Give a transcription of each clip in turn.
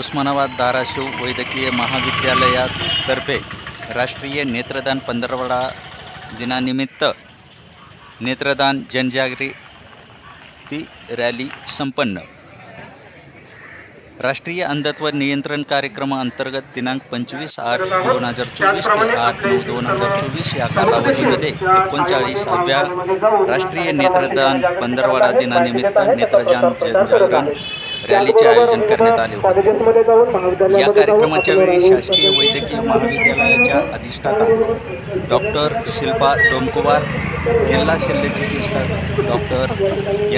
उस्मानाबाद धाराशिव वैद्यकीय महाविद्यालयातर्फे राष्ट्रीय नेत्रदान पंधरवडा दिनानिमित्त नेत्रदान जनजागृती रॅली संपन्न। राष्ट्रीय अंधत्व नियंत्रण कार्यक्रम अंतर्गत दिनांक 25/8/2024 ते 8/9/2024 या कालावधीमध्ये 39व्या राष्ट्रीय नेत्रदान पंधरवडा दिनानिमित्त नेत्रदान जनजागरण रॅलीचे आयोजन करण्यात आले होते। या कार्यक्रमाच्या वेळी शासकीय वैद्यकीय महाविद्यालयाच्या अधिष्ठाता डॉक्टर शिल्पा डोमकुवार, जिल्हा शल्यचिकित्सक डॉक्टर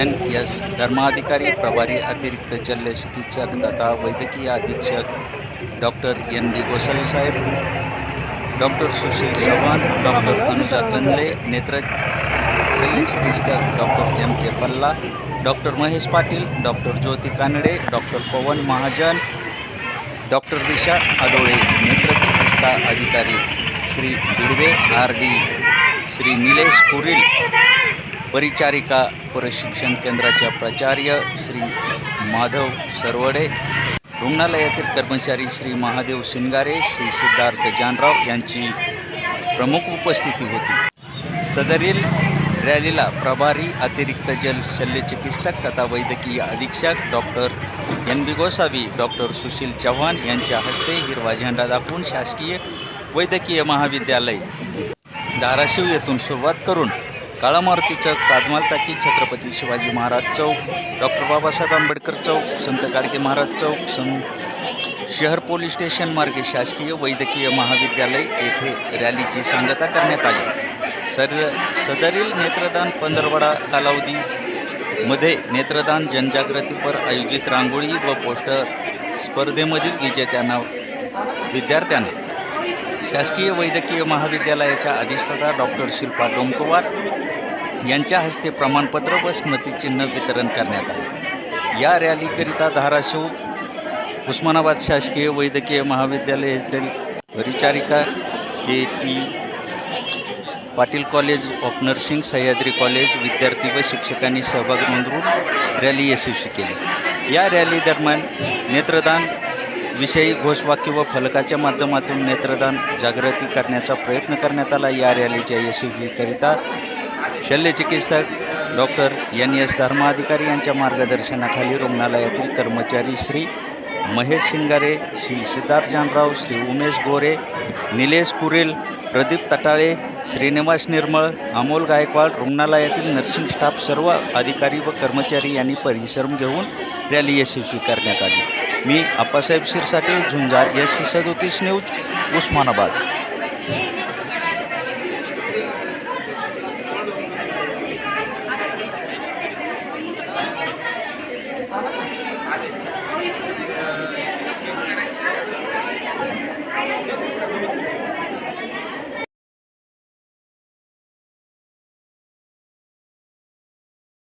NS धर्माधिकारी, प्रभारी अतिरिक्त शल्यचिकित्सक तथा वैद्यकीय अधीक्षक डॉक्टर NB गोसावी साहेब, डॉक्टर सुशील चव्हाण, डॉक्टर अनुजा कंजले, नेत्र शल्यचिकित्सक डॉक्टर MK पल्ला, डॉक्टर महेश पाटील, डॉक्टर ज्योती कानडे, डॉक्टर पवन महाजन, डॉक्टर दिशा आडोळे, नेत्रचिकित्सा अधिकारी श्री बिडवे RD, श्री निलेश कुरील, परिचारिका प्रशिक्षण केंद्राच्या प्राचार्य श्री माधव सरवडे, रुग्णालयातील कर्मचारी श्री महादेव शिंगारे, श्री सिद्धार्थ जानराव यांची प्रमुख उपस्थिती होती। सदरील रॅलीला प्रभारी अतिरिक्त शल्यचिकित्सक तथा वैद्यकीय अधीक्षक doctor NB Gosavi, doctor Sushil Chavan यांच्या हस्ते हिरवा झेंडा दाखवून शासकीय वैद्यकीय महाविद्यालय धाराशिव येथून सुरुवात करून काळा मारुती चौक, ताजमहल टाकी, छत्रपती शिवाजी महाराज चौक, डॉक्टर बाबासाहेब आंबेडकर चौक, संत गाडगे महाराज चौक, शहर पोलीस स्टेशन मार्गे शासकीय वैद्यकीय महाविद्यालय येथे रॅलीची सांगता करण्यात आली। सदरील नेत्रदान पंधरवडा कालावधीमध्ये नेत्रदान जनजागृतीपर आयोजित रांगोळी व पोस्टर स्पर्धेमधील विद्यार्थ्यांना शासकीय वैद्यकीय महाविद्यालयाच्या अधिष्ठाता डॉक्टर शिल्पा डोमकुवार यांच्या हस्ते प्रमाणपत्र व स्मृतिचिन्ह वितरण करण्यात आले। या रॅलीकरिता धाराशिव उस्मानाबाद शासकीय वैद्यकीय महाविद्यालयातील परिचारिका KT Patil college of nursing, Sahyadri college, विद्यार्थी व शिक्षकांनी सहभाग नोंदवून रॅली यशस्वी केली। या रॅली दरम्यान नेत्रदान विषयी घोषवाक्य व फलकाच्या माध्यमातून नेत्रदान जागृती करण्याचा प्रयत्न करण्यात आला। या रॅलीच्या यशस्वीकरिता शल्यचिकित्सक डॉक्टर NS धर्माधिकारी यांच्या मार्गदर्शनाखाली रुग्णालयातील कर्मचारी श्री महेश शिंगारे, श्री सिद्धार्थ जानराव, श्री उमेश गोरे, निलेश कुरेल, प्रदीप तटाळे, श्रीनिवास निर्मळ, अमोल गायकवाड, रुग्णालयातील नर्सिंग स्टाफ, सर्व अधिकारी व कर्मचारी यांनी परिश्रम घेऊन रॅली यशस्वी करण्यात आली। मी आप्पासाहेब शिरसाटे, झुंजार SC 37 न्यूज, उस्मानाबाद।